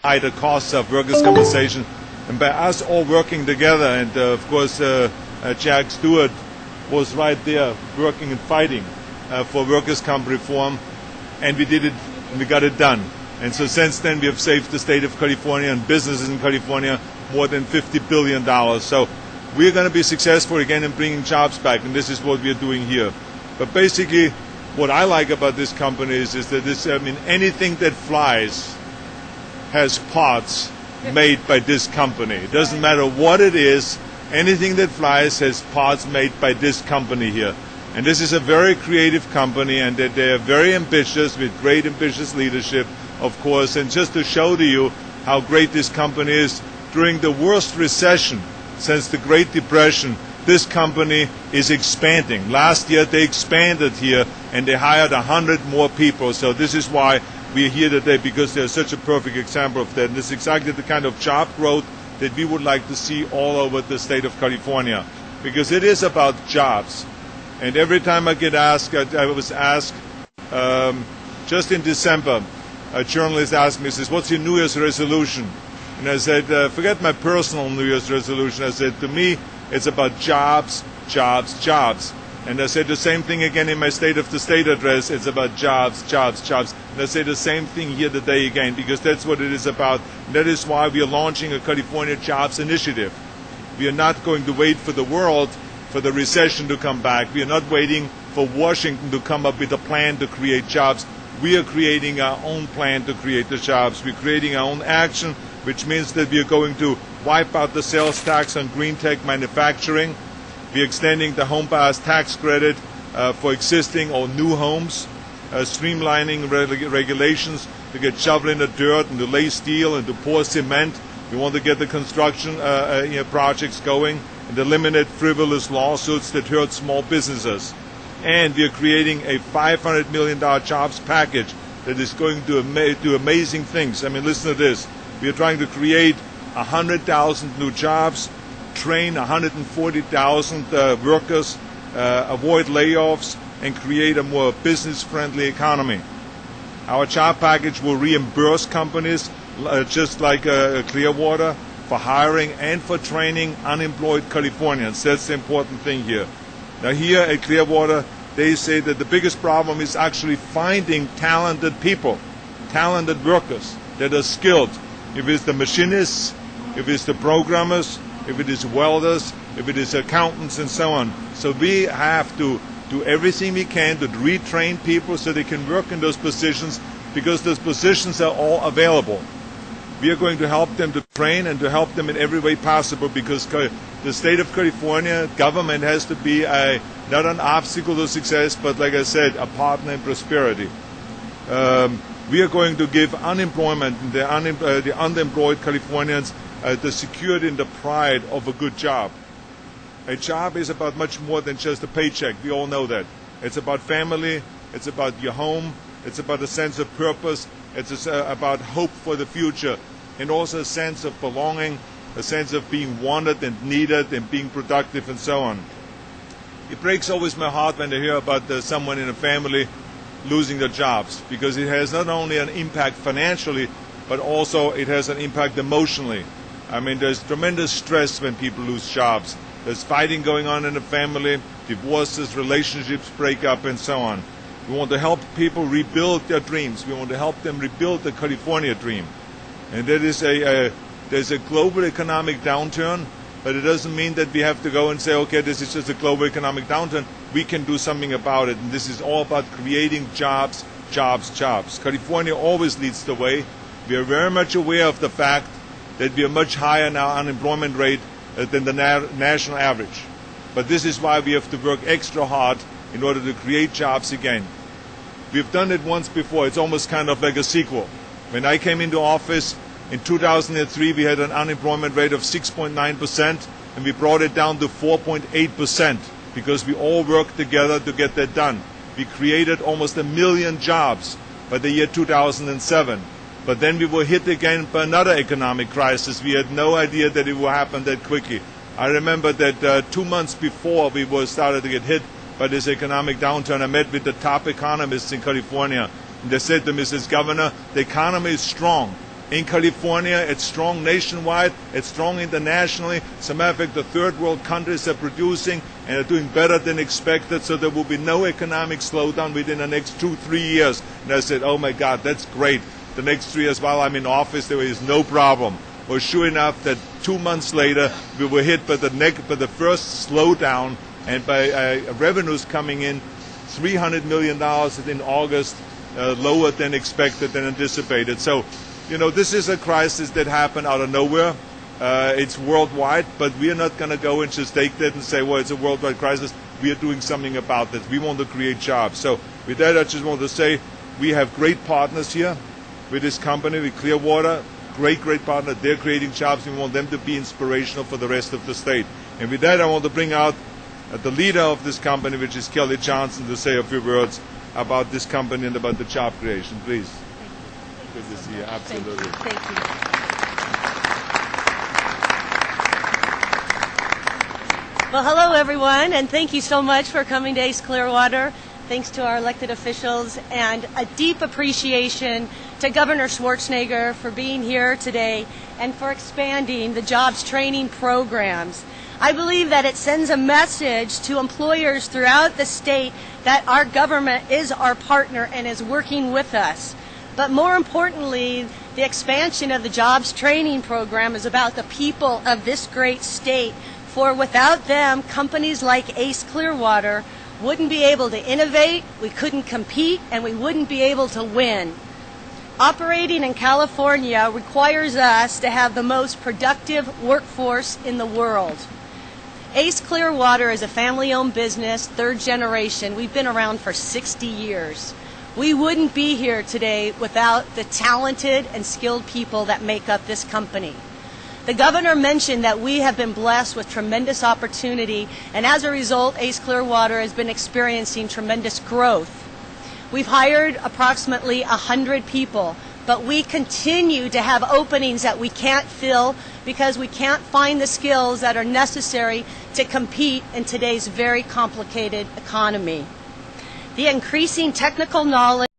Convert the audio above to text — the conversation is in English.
high the costs of workers' compensation. And by us all working together, and of course Jack Stewart was right there working and fighting for workers' comp reform, and we did it, and we got it done. And so since then we have saved the state of California and businesses in California more than $50 billion. So we're going to be successful again in bringing jobs back, and this is what we are doing here. But basically, what I like about this company is that anything that flies has parts made by this company. It doesn't matter what it is, anything that flies has parts made by this company here. And this is a very creative company, and that they are very ambitious, with great ambitious leadership, of course. And just to show to you how great this company is, during the worst recession since the Great Depression, this company is expanding. Last year they expanded here, and they hired 100 more people. So this is why we are here today, because they're such a perfect example of that. And this is exactly the kind of job growth that we would like to see all over the state of California, because it is about jobs. And every time I get asked, I was asked just in December, a journalist asked me, says, "What's your New Year's resolution?" And I said, forget my personal New Year's resolution. I said, to me, it's about jobs, jobs, jobs. And I said the same thing again in my State of the State address. It's about jobs, jobs, jobs. And I say the same thing here today again, because that's what it is about. And that is why we are launching a California Jobs Initiative. We are not going to wait for the world, for the recession to come back. We are not waiting for Washington to come up with a plan to create jobs. We are creating our own plan to create the jobs. We're creating our own action, which means that we are going to wipe out the sales tax on green tech manufacturing. We're extending the home buyers tax credit for existing or new homes, streamlining regulations to get shovel in the dirt and to lay steel and to pour cement. We want to get the construction projects going and eliminate frivolous lawsuits that hurt small businesses. And we are creating a $500 million jobs package that is going to do amazing things. I mean, listen to this. We are trying to create 100,000 new jobs, train 140,000 workers, avoid layoffs, and create a more business-friendly economy. Our job package will reimburse companies, just like Clearwater, for hiring and for training unemployed Californians. That's the important thing here. Now here at Clearwater, they say that the biggest problem is actually finding talented people, talented workers that are skilled. If it's the machinists, if it's the programmers, if it is welders, if it is accountants, and so on. So we have to do everything we can to retrain people so they can work in those positions, because those positions are all available. We are going to help them to train and to help them in every way possible, because the state of California government has to be not an obstacle to success, but like I said, a partner in prosperity. We are going to give unemployment, the unemployed Californians, the security and the pride of a good job. A job is about much more than just a paycheck. We all know that. It's about family. It's about your home. It's about a sense of purpose. It's about hope for the future, and also a sense of belonging, a sense of being wanted and needed and being productive, and so on. It breaks always my heart when I hear about someone in a family losing their jobs, because it has not only an impact financially, but also it has an impact emotionally. I mean, there's tremendous stress when people lose jobs. There's fighting going on in the family, divorces, relationships break up, and so on. We want to help people rebuild their dreams. We want to help them rebuild the California dream. And that is there's a global economic downturn, but it doesn't mean that we have to go and say, okay, this is just a global economic downturn. We can do something about it. And this is all about creating jobs, jobs, jobs. California always leads the way. We are very much aware of the fact that we are much higher in our unemployment rate than the national average. But this is why we have to work extra hard in order to create jobs again. We've done it once before. It's almost kind of like a sequel. When I came into office in 2003, we had an unemployment rate of 6.9%, and we brought it down to 4.8%, because we all worked together to get that done. We created almost 1 million jobs by the year 2007. But then we were hit again by another economic crisis. We had no idea that it would happen that quickly. I remember that 2 months before we were started to get hit by this economic downturn, I met with the top economists in California. And they said to me, "Mrs. Governor, the economy is strong, in California. It's strong nationwide. It's strong internationally. As a matter of fact, the third world countries are producing and are doing better than expected, so there will be no economic slowdown within the next 2-3 years. And I said, oh my God, that's great. The next 3 years while I'm in office, there is no problem. Well, sure enough, that 2 months later, we were hit by the first slowdown, and by revenues coming in $300 million in August, lower than expected, than anticipated. So, you know, this is a crisis that happened out of nowhere. It's worldwide, but we are not going to go and just take that and say, well, it's a worldwide crisis. We are doing something about that. We want to create jobs. So with that, I just want to say we have great partners here with this company, with Clearwater. Great partner. They're creating jobs. We want them to be inspirational for the rest of the state. And with that, I want to bring out the leader of this company, which is Kelly Johnson, to say a few words about this company and about the job creation. Please. Good to see you. Absolutely. Thank you. Well, hello, everyone, and thank you so much for coming to Ace Clearwater. Thanks to our elected officials, and a deep appreciation to Governor Schwarzenegger for being here today and for expanding the jobs training programs. I believe that it sends a message to employers throughout the state that our government is our partner and is working with us. But more importantly, the expansion of the jobs training program is about the people of this great state. For without them, companies like Ace Clearwater wouldn't be able to innovate, we couldn't compete, and we wouldn't be able to win. Operating in California requires us to have the most productive workforce in the world. Ace Clearwater is a family-owned business, third generation. We've been around for 60 years. We wouldn't be here today without the talented and skilled people that make up this company. The governor mentioned that we have been blessed with tremendous opportunity, and as a result, Ace Clearwater has been experiencing tremendous growth. We've hired approximately 100 people, but we continue to have openings that we can't fill because we can't find the skills that are necessary to compete in today's very complicated economy. The increasing technical knowledge